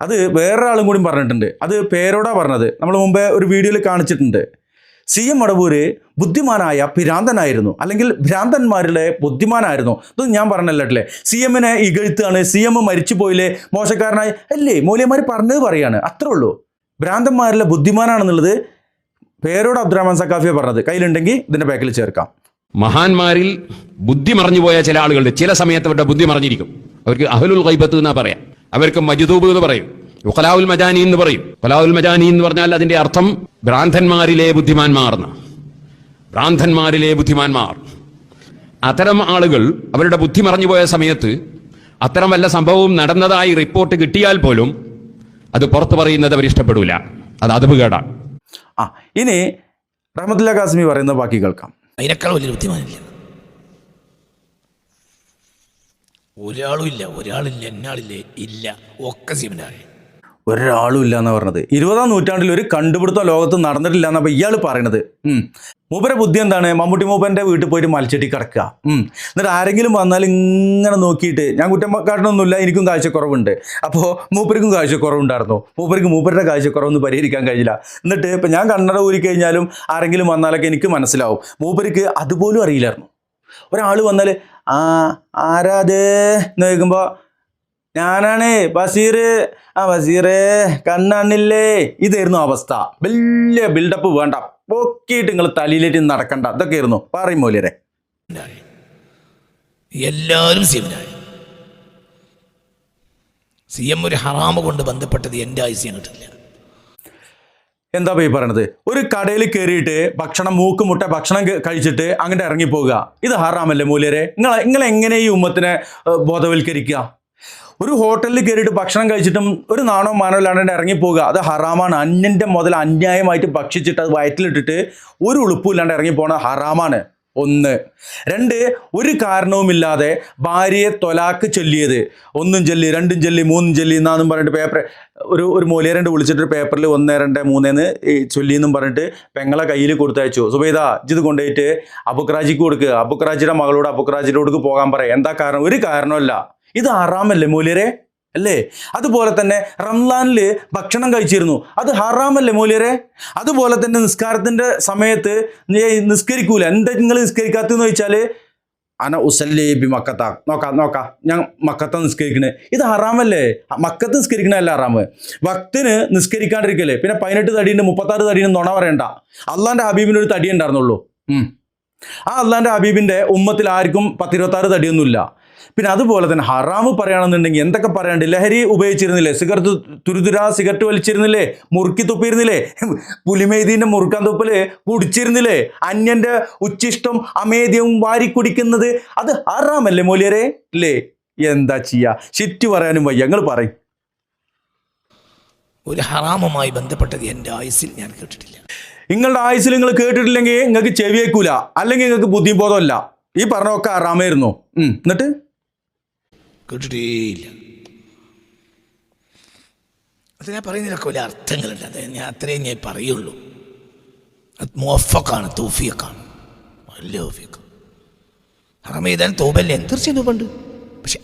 അത് വേറൊരാളും കൂടി പറഞ്ഞിട്ടുണ്ട്. അത് പേരോടാ പറഞ്ഞത്. നമ്മൾ മുമ്പേ ഒരു വീഡിയോയിൽ കാണിച്ചിട്ടുണ്ട്. CM മടവൂര് ബുദ്ധിമാനായ ഭ്രാന്തനായിരുന്നു, അല്ലെങ്കിൽ ഭ്രാന്തന്മാരിലെ ബുദ്ധിമാനായിരുന്നു. ഇതൊന്നും ഞാൻ പറഞ്ഞല്ലേ. CMനെ ഇകഴ്ത്താണ്, CM മരിച്ചു പോയില്ലേ, മോശക്കാരനായി അല്ലേ, മൂല്യന്മാർ പറഞ്ഞത് പറയാണ്, അത്രേ ഉള്ളൂ. ഭ്രാന്തന്മാരിലെ ബുദ്ധിമാനാണെന്നുള്ളത് പേരോട് അബ്ദുറഹ്മാൻ സഖാഫിയെ പറഞ്ഞത്. കയ്യിലുണ്ടെങ്കിൽ ഇതിൻ്റെ ബാക്കിൽ ചേർക്കാം.
മഹാന്മാരിൽ ബുദ്ധി മറഞ്ഞുപോയ ചില ആളുകളുണ്ട്. ചില സമയത്ത് അവരുടെ ബുദ്ധി മറഞ്ഞിരിക്കും. അവർക്ക് അഹ്ലുൽ ഗൈബത്ത് എന്നാ പറയാം, അവർക്ക് മജ്ദൂബ് എന്ന് പറയും, ഉഖലാഉൽ മജാനി എന്ന് പറയും. ഉഖലാഉൽ മജാനി എന്ന് പറഞ്ഞാൽ അതിന്റെ അർത്ഥം ഭ്രാന്തന്മാരിലെ ബുദ്ധിമാന്മാർ. അത്തരം ആളുകൾ അവരുടെ ബുദ്ധി മറഞ്ഞുപോയ സമയത്ത് അത്തരം വല്ല സംഭവവും നടന്നതായി റിപ്പോർട്ട് കിട്ടിയാൽ പോലും അത് പുറത്തു പറയുന്നത് അവർ ഇഷ്ടപ്പെടൂല. അത് അദബുകേടാണ്.
ഇനി റഹ്മത്തുല്ലാ കാസിമി പറയുന്ന ബാക്കി കേൾക്കാം.
അതിനേക്കാൾ വലിയ ബുദ്ധിമാനില്ല, ഒരാളില്ല, എന്നാളില്ലേ, ഇല്ല, ഒക്കെ CMനാണ്.
ഒരാളും ഇല്ല എന്നാണ് പറഞ്ഞത്. 20ാം നൂറ്റാണ്ടിൽ ഒരു കണ്ടുപിടുത്തം ലോകത്ത് നടന്നിട്ടില്ല എന്നപ്പോൾ ഇയാൾ പറയണത്. മൂപ്പരെ ബുദ്ധി എന്താണ്? മമ്മൂട്ടി മൂപ്പൻ്റെ വീട്ടിൽ പോയിട്ട് മൽച്ചെട്ടി കിടക്കുക, എന്നിട്ട് ആരെങ്കിലും വന്നാൽ ഇങ്ങനെ നോക്കിയിട്ട്, ഞാൻ കുറ്റം കാട്ടണമൊന്നുമില്ല, എനിക്കും കാഴ്ചക്കുറവുണ്ട്, അപ്പോൾ മൂപ്പർക്കും കാഴ്ചക്കുറവുണ്ടായിരുന്നു, മൂപ്പരുടെ കാഴ്ചക്കുറവൊന്നും പരിഹരിക്കാൻ കഴിയില്ല. എന്നിട്ട് ഇപ്പം ഞാൻ കണ്ണട ഊരിക്കഴിഞ്ഞാലും ആരെങ്കിലും വന്നാലൊക്കെ എനിക്ക് മനസ്സിലാവും. മൂപ്പർക്ക് അതുപോലും അറിയില്ലായിരുന്നു. ഒരാൾ വന്നാൽ ആരാത് എന്ന് ചോദിക്കുമ്പോൾ ഞാനാണ് ബഷീർ, ബഷീറേ കണ്ണാണില്ലേ, ഇതായിരുന്നു അവസ്ഥ. വലിയ ബിൽഡപ്പ് വേണ്ട, പൊക്കിയിട്ട് നിങ്ങൾ തലയിലേറ്റ് നടക്കണ്ട, ഇതൊക്കെ ആയിരുന്നു പറയും മൂല്യരെ.
എല്ലാവരും CM ഒരു ഹറാമ് കൊണ്ട് ബന്ധപ്പെട്ടത് എൻ്റെ ആയുസ്യം കിട്ടില്ല.
എന്താ പോയി പറയണത്? ഒരു കടയിൽ കയറിയിട്ട് ഭക്ഷണം കഴിച്ചിട്ട് അങ്ങോട്ട് ഇറങ്ങിപ്പോവുക, ഇത് ഹറാമല്ലേ മൂല്യരെ? നിങ്ങൾ എങ്ങനെ ഈ ഉമ്മത്തിനെ ബോധവൽക്കരിക്കുക? ഒരു ഹോട്ടലിൽ കയറിയിട്ട് ഭക്ഷണം കഴിച്ചിട്ടും ഒരു നാണോ മാനോ ഇല്ലാണ്ട് ഇറങ്ങിപ്പോവുക, അത് ഹറാമാണ്. അന്യൻ്റെ മുതൽ അന്യായമായിട്ട് ഭക്ഷിച്ചിട്ട് അത് വയറ്റിലിട്ടിട്ട് ഒരു ഉളുപ്പും ഇല്ലാണ്ട് ഇറങ്ങിപ്പോണത് ഹറാമാണ്. ഒന്ന്. രണ്ട്, ഒരു കാരണവുമില്ലാതെ ഭാര്യയെ തൊലാക്ക് ചൊല്ലിയത്, 1 ചൊല്ലി 2 ചൊല്ലി 3 ചൊല്ലി എന്നാന്നും പറഞ്ഞിട്ട് പേപ്പർ ഒരു മൂലേരണ്ട് വിളിച്ചിട്ട് പേപ്പറിൽ 1 2 3 ചൊല്ലിയെന്നും പറഞ്ഞിട്ട് പെങ്ങളെ കയ്യിൽ കൊടുത്തയച്ചു. സുബൈദ ഇത് കൊണ്ടുപോയിട്ട് അബുക്രാജിക്ക് കൊടുക്കുക, അബുക്രാജിയുടെ മകളോട് അബുക്രാജിനോട് പോകാൻ പറയാം. എന്താ കാരണം? ഒരു കാരണമല്ല. ഇത് ഹറാമല്ലേ മൂല്യരെ? അല്ലേ? അതുപോലെ തന്നെ റംസാനിൽ ഭക്ഷണം കഴിച്ചിരുന്നു, അത് ഹറാമല്ലേ മൂല്യരെ? അതുപോലെ തന്നെ നിസ്കാരത്തിൻ്റെ സമയത്ത് നിസ്കരിക്കൂല. എന്താ നിങ്ങൾ നിസ്കരിക്കാത്തെന്ന് ചോദിച്ചാൽ അന ഉസല്ലി ബി മക്കത്ത, നോക്കാം ഞാൻ മക്കത്ത നിസ്കരിക്കണേ, ഇത് ഹറാമല്ലേ? മക്കത്ത് നിസ്കരിക്കണല്ല ഹറാമ്. വക്തിന് നിസ്കരിക്കാണ്ടിരിക്കല്ലേ. പിന്നെ 18 തടിയുണ്ട് 36 തടിയുണ്ട് നുണ പറയണ്ട. അള്ളാൻ്റെ ഹബീബിന് ഒരു തടി ഉണ്ടായിരുന്നുള്ളൂ. ആ അള്ളാൻ്റെ ഹബീബിൻ്റെ ഉമ്മത്തിൽ ആർക്കും 10-26 തടിയൊന്നുമില്ല. പിന്നെ അതുപോലെ തന്നെ ഹറാമ് പറയുകയാണെന്നുണ്ടെങ്കിൽ എന്തൊക്കെ പറയാണ്ട്, ലഹരി ഉപയോഗിച്ചിരുന്നില്ലേ, സിഗരറ്റ് സിഗരറ്റ് വലിച്ചിരുന്നില്ലേ, മുറുക്കി തുപ്പിയിരുന്നില്ലേ, പുലിമേദീൻ്റെ മുറുക്കാൻ തുപ്പല് കുടിച്ചിരുന്നില്ലേ, അന്യൻ്റെ ഉച്ചിഷ്ടം അമേദ്യവും വാരി കുടിക്കുന്നത് അത് ഹറാമല്ലേ മൂല്യരെ? അല്ലേ? എന്താ ചെയ്യുക? ശിറ്റ് പറയാനും വയ്യ. ഞങ്ങൾ പറയും.
ഒരു ഹറാമുമായി ബന്ധപ്പെട്ടത് എൻ്റെ ആയുസ്സിൽ ഞാൻ കേട്ടിട്ടില്ല.
നിങ്ങളുടെ ആയുസ്സിൽ നിങ്ങൾ കേട്ടിട്ടില്ലെങ്കിൽ നിങ്ങൾക്ക് ചെവിയേക്കൂല, അല്ലെങ്കിൽ നിങ്ങൾക്ക് ബുദ്ധിബോധമല്ല. ഈ പറഞ്ഞൊക്കെ ഹറാമായിരുന്നു. എന്നിട്ട്
കേട്ടിട്ടേയില്ല. അത് ഞാൻ പറയുന്നതിലൊക്കെ വലിയ അർത്ഥങ്ങളുണ്ട്. അത് ഞാൻ അത്രയും ഞാൻ പറയുള്ളൂ. അത് മുവഫക്കാണ്, തൗഫീഖാണ്, വലിയ തൗഫീഖ്. ഹറാം ചെയ്താൽ തൗബല്ലേ? തീർച്ചയായും തൗബുണ്ട്. പക്ഷെ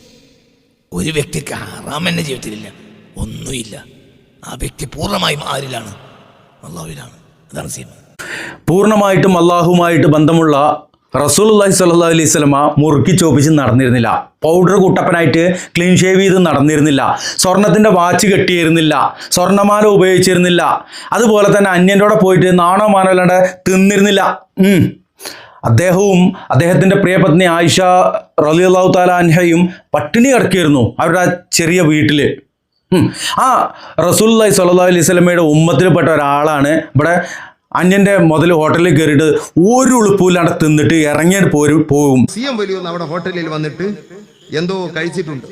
ഒരു വ്യക്തിക്ക് ഹറാം എന്ന ജീവിതത്തിലില്ല, ഒന്നുമില്ല. ആ വ്യക്തി പൂർണ്ണമായും ആരിലാണ്? അള്ളാഹുവിലാണ്. അതാണ് സീമ.
പൂർണ്ണമായിട്ടും അള്ളാഹുമായിട്ട് ബന്ധമുള്ള റസൂലുള്ളാഹി സ്വല്ലല്ലാഹു അലൈഹി വസല്ലമ മുറുക്കി ചോപ്പിച്ച് നടന്നിരുന്നില്ല. പൗഡർ കുട്ടപ്പനായിട്ട് ക്ലീൻ ഷേവ് ചെയ്ത് നടന്നിരുന്നില്ല. സ്വർണത്തിൻ്റെ വാച്ച് കെട്ടിയിരുന്നില്ല. സ്വർണ്ണമാല ഉപയോഗിച്ചിരുന്നില്ല. അതുപോലെ തന്നെ അന്യൻ്റെ കൂടെ പോയിട്ട് നാണോ മാനോ അല്ലാണ്ട് തിന്നിരുന്നില്ല. അദ്ദേഹവും അദ്ദേഹത്തിൻ്റെ പ്രിയപത്നി ആയിഷ റളിയല്ലാഹു തആല അൻഹയും പട്ടിണി കിടക്കുകയായിരുന്നു അവരുടെ ചെറിയ വീട്ടിൽ. ആ റസൂലുള്ളാഹി സ്വല്ലല്ലാഹു അലൈഹി വസല്ലമയുടെ ഉമ്മത്തിൽപ്പെട്ട ഒരാളാണ് ഇവിടെ അന്യൻ്റെ മുതൽ ഹോട്ടലിൽ കയറിയിട്ട് ഒരു ഉളുപ്പില്ലാണ്ട് തിന്നിട്ട് ഇറങ്ങി പോകും.
CM വലിയ നമ്മുടെ ഹോട്ടലിൽ വന്നിട്ട് എന്തോ കഴിച്ചിട്ടുണ്ട്,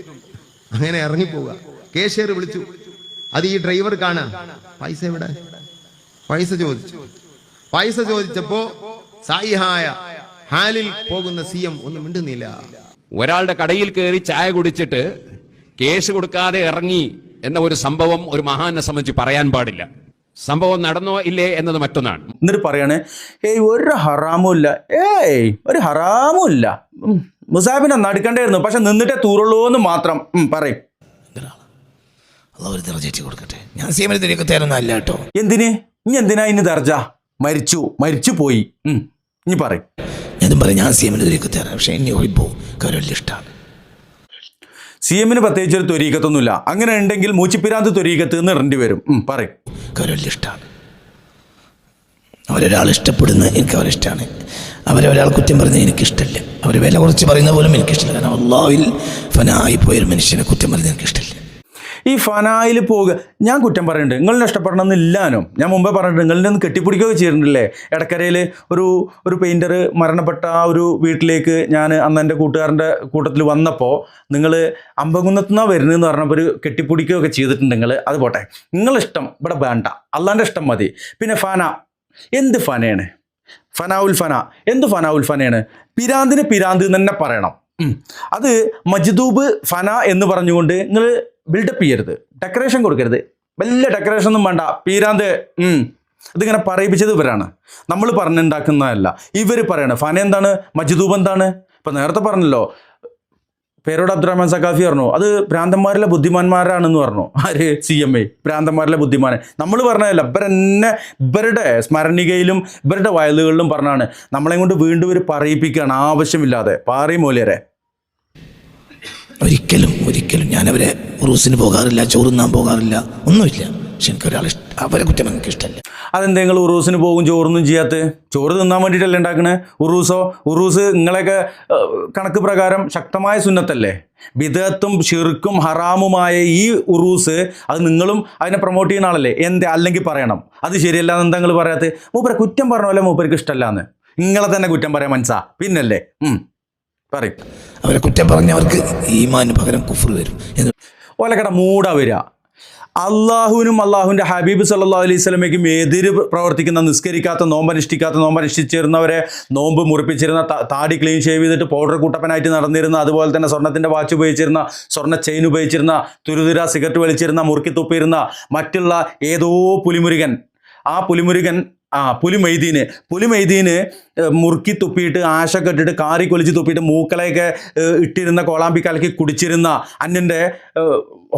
അങ്ങനെ ഇറങ്ങിപ്പോവുക. കേഷ്യർ വിളിച്ചു, അത് ഈ ഡ്രൈവർ കാണാൻ പൈസ എവിടെ? പൈസ ചോദിച്ചപ്പോ സായിഹായ ഹാലിൽ പോകുന്ന CM ഒന്നും മിണ്ടുന്നില്ല.
ഒരാളുടെ കടയിൽ കയറി ചായ കുടിച്ചിട്ട് കേസ് കൊടുക്കാതെ ഇറങ്ങി എന്ന ഒരു സംഭവം ഒരു മഹാനെ സംബന്ധിച്ച് പറയാൻ പാടില്ല. സംഭവം നടന്നോ ഇല്ലേ എന്നത് മറ്റൊന്നാണ്.
എന്നിട്ട് പറയാണ്, ഒരു ഹറാമും ഇല്ല, ഒരു ഹറാമും ഇല്ല, മുസാബിനെ നടക്കണ്ടായിരുന്നു, പക്ഷെ നിന്നിട്ടേ തൂറുള്ളൂ എന്ന് മാത്രം പറയും.
കൊടുക്കട്ടെ. ഞാൻ സീമനെ തിരികെ തരുന്നല്ല കേട്ടോ.
എന്തിന്? ഇനി എന്തിനാ ഇനി ദർജ? മരിച്ചു പോയി. ഇനി പറയും.
ഞാൻ പറയും, ഞാൻ സീമനെ തിരികെ തരാം, പക്ഷെ ഇനി പോകും. വലിയ ഇഷ്ടമാണ്.
CMന് പ്രത്യേകിച്ച് ഒരു ത്വരീകത്തൊന്നുമില്ല. അങ്ങനെ ഉണ്ടെങ്കിൽ മൂച്ചിപ്പിരാന്ത് ത്വരീകത്ത് എന്ന് ഇറണ്ടി വരും. പറയും.
വലിയ ഇഷ്ടമാണ്. അവരൊരാൾ ഇഷ്ടപ്പെടുന്നത് എനിക്ക് അവരിഷ്ടമാണ്. അവരൊരാൾ കുറ്റം പറയുന്നത് എനിക്കിഷ്ടമില്ല. അവർ വില കുറച്ച് പറയുന്ന പോലും എനിക്കിഷ്ടമില്ല. കാരണം അള്ളാഹുവിൽ ഫനായി പോയൊരു മനുഷ്യനെ കുറ്റം പറയുന്നത് എനിക്കിഷ്ടമില്ല.
ഈ ഫനായിൽ പോകുക, ഞാൻ കുറ്റം പറയുന്നുണ്ട്, നിങ്ങളെ ഇഷ്ടപ്പെടണമെന്നില്ലാനോ. ഞാൻ മുമ്പേ പറഞ്ഞിട്ടുണ്ട്, നിങ്ങളുടെ ഒന്ന് കെട്ടിപ്പിടിക്കുകയൊക്കെ ചെയ്തിട്ടുണ്ടല്ലേ. എടക്കരയിൽ ഒരു പെയിൻറ്റർ മരണപ്പെട്ട ആ ഒരു വീട്ടിലേക്ക് ഞാൻ അന്ന് എൻ്റെ കൂട്ടുകാരൻ്റെ കൂട്ടത്തിൽ വന്നപ്പോൾ നിങ്ങൾ അമ്പകുന്നത്തുനിന്നാണ് വരുന്നതെന്ന് പറഞ്ഞപ്പോൾ ഒരു കെട്ടിപ്പിടിക്കുകയൊക്കെ ചെയ്തിട്ടുണ്ട് നിങ്ങൾ. അത് പോട്ടെ, നിങ്ങളിഷ്ടം ഇവിടെ വേണ്ട, അള്ളാൻ്റെ ഇഷ്ടം മതി. പിന്നെ ഫന, എന്ത് ഫനയാണ്? ഫനാവുൽ ഫന, എന്ത് ഫനാവുൽ ഫനയാണ്? പിരാന്തിന് പിരാന്ത് തന്നെ പറയണം. അത് മജ്ദൂബ് ഫന എന്ന് പറഞ്ഞുകൊണ്ട് നിങ്ങൾ ബിൽഡപ്പ് ചെയ്യരുത്, ഡെക്കറേഷൻ കൊടുക്കരുത്. വലിയ ഡെക്കറേഷൻ ഒന്നും വേണ്ട, പീരാന്ത്. ഇതിങ്ങനെ പറയിപ്പിച്ചത് ഇവരാണ്, നമ്മൾ പറഞ്ഞുണ്ടാക്കുന്നതല്ല. ഇവർ പറയണം ഫന എന്താണ്, മജ്ദൂബ് എന്താണ്. ഇപ്പം നേരത്തെ പറഞ്ഞല്ലോ, പേരോട് അബ്ദുറഹ്മാൻ സഖാഫി പറഞ്ഞു അത് ഭ്രാന്തന്മാരിലെ ബുദ്ധിമാന്മാരാണെന്ന് പറഞ്ഞു. ആര്? CMA ഭ്രാന്തന്മാരിലെ ബുദ്ധിമാൻ. നമ്മൾ പറഞ്ഞതല്ല, ഇവരുടെ സ്മരണികയിലും ഇവരുടെ വയലുകളിലും പറഞ്ഞാണ്. നമ്മളെ കൊണ്ട് വീണ്ടും ഇവർ പറയിപ്പിക്കുകയാണ് ആവശ്യമില്ലാതെ. പാറി മൂല്യരെ
ഒരിക്കലും ഞാനവരെ ഉറൂസിന് പോകാറില്ല, ചോറുന്നാൻ പോകാറില്ല, ഒന്നുമില്ല. പക്ഷെ എനിക്കൊരാൾ അവരെ കുറ്റം എനിക്ക് ഇഷ്ടമല്ല.
അതെന്താ നിങ്ങൾ ഉറൂസിന് പോകും ചോറൊന്നും ചെയ്യാത്ത? ചോറ് തിന്നാൻ വേണ്ടിയിട്ടല്ലേ ഉണ്ടാക്കണേ? ഉറൂസ് നിങ്ങളെയൊക്കെ കണക്ക് പ്രകാരം ശക്തമായ സുന്നത്തല്ലേ? ബിദഅത്തും ഷിർക്കും ഹറാമുമായ ഈ ഉറൂസ് അത് നിങ്ങളും അതിനെ പ്രൊമോട്ട് ചെയ്യുന്ന ആളല്ലേ? എന്താ അല്ലെങ്കിൽ പറയണം അത് ശരിയല്ല എന്ന് എന്താ നിങ്ങൾ പറയാത്ത? മൂപ്പരെ കുറ്റം പറഞ്ഞ മൂപ്പർക്ക് ഇഷ്ടമല്ല എന്ന് നിങ്ങളെ തന്നെ കുറ്റം പറയാൻ മനസ്സാ പിന്നല്ലേ? പറയും.
അവരെ കുറ്റം പറഞ്ഞവർക്ക് ഈമാന് പകരം കുഫ്ർ വരും.
ഓലക്കട മൂടാ വരിക. അള്ളാഹുവിനും അള്ളാഹുവിൻ്റെ ഹബീബ് സല്ലല്ലാഹു അലൈഹി വസല്ലമയ്ക്കും എതിര് പ്രവർത്തിക്കുന്ന, നിസ്കരിക്കാത്ത, നോമ്പനുഷ്ഠിച്ചിരുന്നവരെ, നോമ്പ് മുറിപ്പിച്ചിരുന്ന, താടി ക്ലീൻ ഷേവ് ചെയ്തിട്ട് പൗഡർ കൂട്ടപ്പനായിട്ട് നടന്നിരുന്ന, അതുപോലെ തന്നെ സ്വർണ്ണത്തിൻ്റെ വാച്ച് ഉപയോഗിച്ചിരുന്ന, സ്വർണ്ണ ചെയിൻ ഉപയോഗിച്ചിരുന്ന, തുരുതുര സിഗരറ്റ് വലിച്ചിരുന്ന, മുറുക്കി തുപ്പിയിരുന്ന മറ്റുള്ള ഏതോ പുലിമുരുകൻ, ആ പുലിമൈദീന് മുറുക്കി തുപ്പിയിട്ട് ആശ കെട്ടിട്ട് കാറി കൊലിച്ച് തുപ്പിയിട്ട് മൂക്കളയൊക്കെ ഇട്ടിരുന്ന, കോളാമ്പി കലക്കി കുടിച്ചിരുന്ന, അന്യൻ്റെ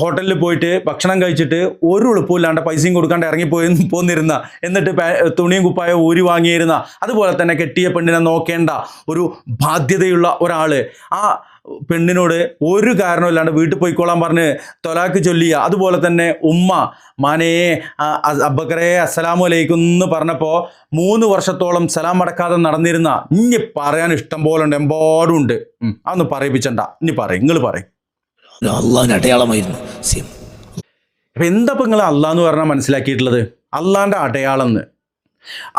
ഹോട്ടലിൽ പോയിട്ട് ഭക്ഷണം കഴിച്ചിട്ട് ഒരു എളുപ്പമില്ലാണ്ട് പൈസയും കൊടുക്കാണ്ട് പോന്നിരുന്ന, എന്നിട്ട് തുണിയും കുപ്പായം ഊരി വാങ്ങിയിരുന്ന, അതുപോലെ തന്നെ കെട്ടിയ പെണ്ണിനെ നോക്കേണ്ട ഒരു ബാധ്യതയുള്ള ഒരാൾ ആ പെണ്ണിനോട് ഒരു കാരണമില്ലാണ്ട് വീട്ടിൽ പോയിക്കോളാൻ പറഞ്ഞ് തൊലാക്ക് ചൊല്ലിയ, അതുപോലെ തന്നെ ഉമ്മ മാനേ അബ്ബക്കറേ അസ്സലാമു അലൈക്കും എന്ന് പറഞ്ഞപ്പോൾ 3 വർഷത്തോളം സലാം അടക്കാതെ നടന്നിരുന്ന, ഇനി പറയാൻ ഇഷ്ടം പോലെ ഉണ്ട്, എമ്പാടുണ്ട്. അതൊന്നും പറയിപ്പിച്ചണ്ട, ഇനി നിങ്ങൾ പറയും.
അള്ളാഹിന്റെ അടയാളമായിരുന്നു.
അപ്പം എന്താ ഇപ്പം നിങ്ങൾ അള്ളാഹ് എന്ന് പറഞ്ഞാൽ മനസ്സിലാക്കിയിട്ടുള്ളത്? അള്ളാഹിൻ്റെ അടയാളം എന്ന്,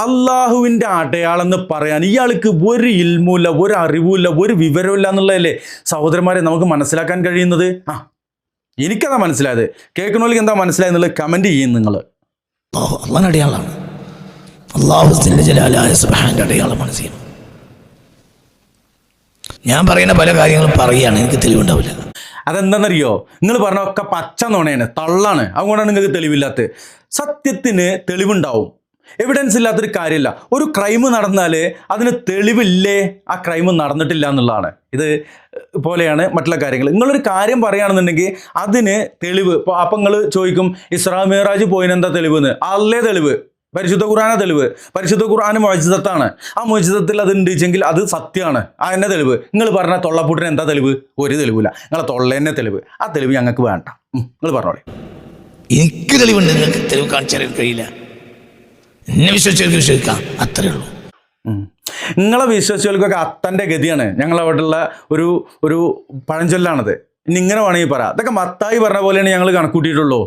അള്ളാഹുവിൻ്റെ അടയാളം എന്ന് പറയാൻ ഇയാൾക്ക് ഒരു ഇൽമുമില്ല, ഒരു അറിവുമില്ല, ഒരു വിവരമില്ല എന്നുള്ളതല്ലേ സഹോദരന്മാരെ നമുക്ക് മനസ്സിലാക്കാൻ കഴിയുന്നത്. എനിക്കതാ മനസ്സിലായത്. കേൾക്കണോലേക്ക് എന്താ മനസ്സിലായെന്നുള്ളത് കമൻറ്റ് ചെയ്യും നിങ്ങൾ.
അള്ളാഹിന്റെ അടയാളമാണ്, അള്ളാഹു ജലാലായ സുബ്ഹാനഹു അടയാളമാണ്. ഞാൻ പറയുന്ന പല കാര്യങ്ങളും പറയുകയാണ്, എനിക്ക് തെളിവുണ്ടാവില്ല.
അതെന്താണെന്നറിയോ? നിങ്ങൾ പറഞ്ഞ ഒക്കെ പച്ച നുണയാണ്, തള്ളാണ്. അതുകൊണ്ടാണ് നിങ്ങൾക്ക് തെളിവില്ലാത്തത്. സത്യത്തിന് തെളിവുണ്ടാവും. എവിഡൻസ് ഇല്ലാത്തൊരു കാര്യമില്ല. ഒരു ക്രൈം നടന്നാൽ അതിന് തെളിവില്ലേ, ആ ക്രൈം നടന്നിട്ടില്ല എന്നുള്ളതാണ്. ഇത് പോലെയാണ് മറ്റുള്ള കാര്യങ്ങൾ. നിങ്ങളൊരു കാര്യം പറയുകയാണെന്നുണ്ടെങ്കിൽ അതിന് തെളിവ്. അപ്പം നിങ്ങൾ ചോദിക്കും ഇസ്രാ മിഅ്റാജ് പോയിനെന്താ തെളിവെന്ന്. അല്ലേ തെളിവ്? പരിശുദ്ധ ഖുർആന തെളിവ്. പരിശുദ്ധ ഖുർആൻ മുഅ്ജിസത്താണ്. ആ മുഅ്ജിസത്തിൽ അത് ഉണ്ടെങ്കിൽ അത് സത്യമാണ്. ആ എന്നെ തെളിവ്. നിങ്ങൾ പറഞ്ഞ തൊള്ളപ്പൂട്ടിന് എന്താ തെളിവ്? ഒരു തെളിവില്ല. നിങ്ങളെ തൊള്ളേന്നെ തെളിവ്. ആ തെളിവ് ഞങ്ങൾക്ക് വേണ്ട. നിങ്ങൾ പറഞ്ഞോളെ.
എനിക്ക് തെളിവുണ്ട്, നിങ്ങൾക്ക് തെളിവ് കാണിച്ചാൽ കഴിയില്ല. എന്നെ വിശ്വസിക്കാം, അത്രേ ഉള്ളൂ.
നിങ്ങളെ വിശ്വസികൾക്കൊക്കെ അത്തൻ്റെ ഗതിയാണ്. ഞങ്ങളവിടെയുള്ള ഒരു പഴഞ്ചൊല്ലാണത്. ഇനി ഇങ്ങനെ വേണമെങ്കിൽ പറയാം, അതൊക്കെ മത്തായി പറഞ്ഞ പോലെയാണ് ഞങ്ങൾ കണക്കൂട്ടിയിട്ടുള്ളൂ.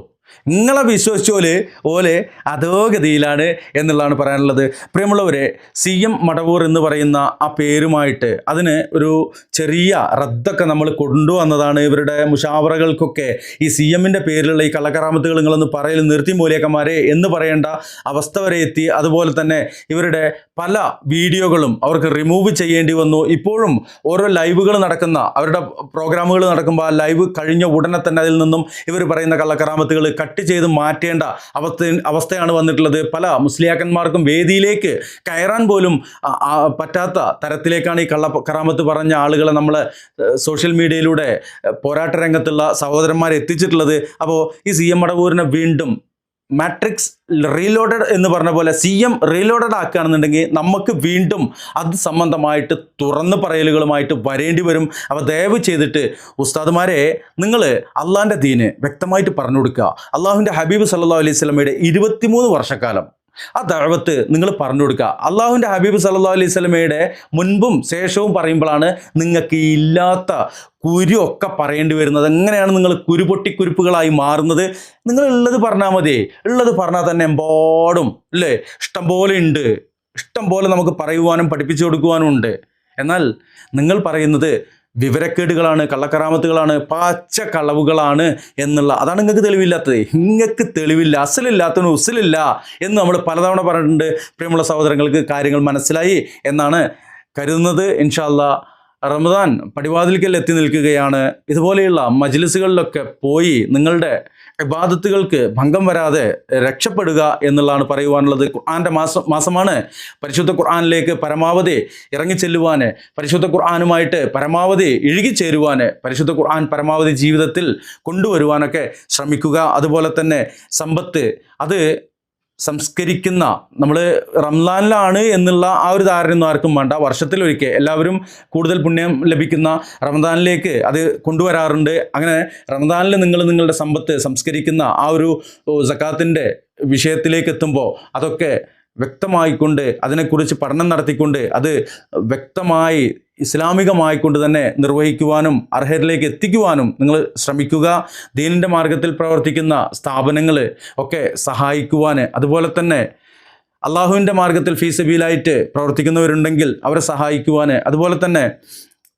നിങ്ങളെ വിശ്വസിച്ചോല് ഓലെ അധോഗതിയിലാണ് എന്നുള്ളതാണ് പറയാനുള്ളത്. പ്രിയമുള്ളവരെ, CM മടവൂർ എന്ന് പറയുന്ന ആ പേരുമായിട്ട് അതിന് ഒരു ചെറിയ റദ്ദൊക്കെ നമ്മൾ കൊണ്ടുവന്നതാണ്. ഇവരുടെ മുഷാവറകൾക്കൊക്കെ ഈ CMൻ്റെ പേരിലുള്ള ഈ കള്ളക്കറാമത്തുകൾ നിങ്ങളൊന്ന് പറയൽ നിർത്തി മൂലേക്കന്മാരെ എന്ന് പറയേണ്ട അവസ്ഥ വരെ എത്തി. അതുപോലെ തന്നെ ഇവരുടെ പല വീഡിയോകളും അവർക്ക് റിമൂവ് ചെയ്യേണ്ടി വന്നു. ഇപ്പോഴും ഓരോ ലൈവുകൾ നടക്കുന്ന, അവരുടെ പ്രോഗ്രാമുകൾ നടക്കുമ്പോൾ ആ ലൈവ് കഴിഞ്ഞ ഉടനെ തന്നെ അതിൽ നിന്നും ഇവർ പറയുന്ന കള്ളക്കറാമത്തുകൾ കട്ട് ചെയ്ത് മാറ്റേണ്ട അവസ്ഥയാണ് വന്നിട്ടുള്ളത്. പല മുസ്ലിയാക്കന്മാർക്കും വേദിയിലേക്ക് കയറാൻ പോലും പറ്റാത്ത തരത്തിലേക്കാണ് ഈ കറാമത്ത് പറഞ്ഞ ആളുകളെ നമ്മൾ സോഷ്യൽ മീഡിയയിലൂടെ പോരാട്ട രംഗത്തുള്ള സഹോദരന്മാരെ എത്തിച്ചിട്ടുള്ളത്. അപ്പോൾ ഈ CM മടവൂരിനെ വീണ്ടും മാട്രിക്സ് റീലോഡഡ് എന്ന് പറഞ്ഞ പോലെ CM റീലോഡഡ് ആക്കുകയാണെന്നുണ്ടെങ്കിൽ നമുക്ക് വീണ്ടും അത് സംബന്ധമായിട്ട് തുറന്നു പറയലുകളുമായിട്ട് വരേണ്ടി വരും. അപ്പോൾ ദയവ് ചെയ്തിട്ട് ഉസ്താദുമാരെ, നിങ്ങൾ അള്ളാഹിൻ്റെ ദീന് വ്യക്തമായിട്ട് പറഞ്ഞു കൊടുക്കുക. അള്ളാഹുവിൻ്റെ ഹബീബ് സല്ലല്ലാഹു അലൈഹി വസല്ലമയുടെ 23 വർഷക്കാലം ആ ദഅവത്ത് നിങ്ങൾ പറഞ്ഞു കൊടുക്കുക. അള്ളാഹുവിൻ്റെ ഹബീബ് സല്ലല്ലാഹു അലൈഹി വസല്ലമയുടെ മുൻപും ശേഷവും പറയുമ്പോഴാണ് നിങ്ങൾക്ക് ഇല്ലാത്ത കുരുവൊക്കെ പറയേണ്ടി വരുന്നത്. എങ്ങനെയാണ് നിങ്ങൾ കുരുപൊട്ടിക്കുരുപ്പുകളായി മാറുന്നത്? നിങ്ങൾ ഉള്ളത് പറഞ്ഞാൽ മതി. ഉള്ളത് പറഞ്ഞാൽ തന്നെ എമ്പാടും അല്ലേ, ഇഷ്ടം പോലെ ഉണ്ട്. ഇഷ്ടം പോലെ നമുക്ക് പറയുവാനും പഠിപ്പിച്ചു കൊടുക്കുവാനും ഉണ്ട്. എന്നാൽ നിങ്ങൾ പറയുന്നത് വിവരക്കേടുകളാണ്, കള്ളക്കറാമത്തുകളാണ്, പച്ച കളവുകളാണ് എന്നുള്ള, അതാണ് നിങ്ങൾക്ക് തെളിവില്ലാത്തത്. നിങ്ങൾക്ക് തെളിവില്ല, അസലില്ലാത്തതിന് ഉസലില്ല എന്ന് നമ്മൾ പലതവണ പറഞ്ഞിട്ടുണ്ട്. പ്രിയമുള്ള സഹോദരങ്ങൾക്ക് കാര്യങ്ങൾ മനസ്സിലായി എന്നാണ് കരുതുന്നത്. ഇൻഷാ അല്ലാഹ് റമദാൻ പടിവാതിൽക്കൽ എത്തി നിൽക്കുകയാണ്. ഇതുപോലെയുള്ള മജ്ലിസുകളിലൊക്കെ പോയി നിങ്ങളുടെ ഇബാദത്തുകൾക്ക് ഭംഗം വരാതെ രക്ഷപ്പെടുക എന്നുള്ളതാണ് പറയുവാനുള്ളത്. ഖുർആൻ്റെ മാസമാണ്. പരിശുദ്ധ ഖുർആനിലേക്ക് പരമാവധി ഇറങ്ങിച്ചെല്ലുവാൻ, പരിശുദ്ധ ഖുർആനുമായിട്ട് പരമാവധി ഇഴുകിച്ചേരുവാൻ, പരിശുദ്ധ ഖുർആൻ പരമാവധി ജീവിതത്തിൽ കൊണ്ടുവരുവാനൊക്കെ ശ്രമിക്കുക. അതുപോലെ തന്നെ സമ്പത്ത് അത് സംസ്കരിക്കുന്ന, നമ്മൾ റംസാനിലാണ് എന്നുള്ള ആ ഒരു ധാരണയൊന്നും ആർക്കും വേണ്ട. വർഷത്തിലൊരിക്കൽ എല്ലാവരും കൂടുതൽ പുണ്യം ലഭിക്കുന്ന റമദാനിലേക്ക് അത് കൊണ്ടുവരാറുണ്ട്. അങ്ങനെ റമദാനിൽ നിങ്ങൾ നിങ്ങളുടെ സമ്പത്ത് സംസ്കരിക്കുന്ന ആ ഒരു സക്കാത്തിൻ്റെ വിഷയത്തിലേക്ക് എത്തുമ്പോൾ അതൊക്കെ വ്യക്തമായിക്കൊണ്ട്, അതിനെക്കുറിച്ച് പഠനം നടത്തിക്കൊണ്ട്, അത് വ്യക്തമായി ഇസ്ലാമികമായിക്കൊണ്ട് തന്നെ നിർവഹിക്കുവാനും അർഹരിലേക്ക് എത്തിക്കുവാനും നിങ്ങൾ ശ്രമിക്കുക. ദീനിൻ്റെ മാർഗത്തിൽ പ്രവർത്തിക്കുന്ന സ്ഥാപനങ്ങൾ ഒക്കെ സഹായിക്കുവാൻ, അതുപോലെ തന്നെ അള്ളാഹുവിൻ്റെ മാർഗത്തിൽ ഫീ സബീലായിട്ട് പ്രവർത്തിക്കുന്നവരുണ്ടെങ്കിൽ അവരെ സഹായിക്കുവാൻ, അതുപോലെ തന്നെ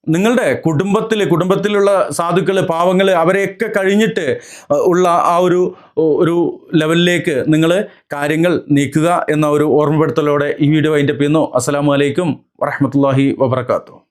നിങ്ങളുടെ കുടുംബത്തിലുള്ള സാധുക്കൾ, പാവങ്ങൾ, അവരെയൊക്കെ കഴിഞ്ഞിട്ട് ഉള്ള ആ ഒരു ലെവലിലേക്ക് നിങ്ങൾ കാര്യങ്ങൾ നീക്കുക എന്ന ഒരു ഓർമ്മപ്പെടുത്തലോടെ ഈ വീഡിയോ വൈൻഡപ്പ് ചെയ്യുന്നു. അസ്സലാമു അലൈക്കും വറഹ്മത്തുള്ളാഹി വബറകാതുഹു.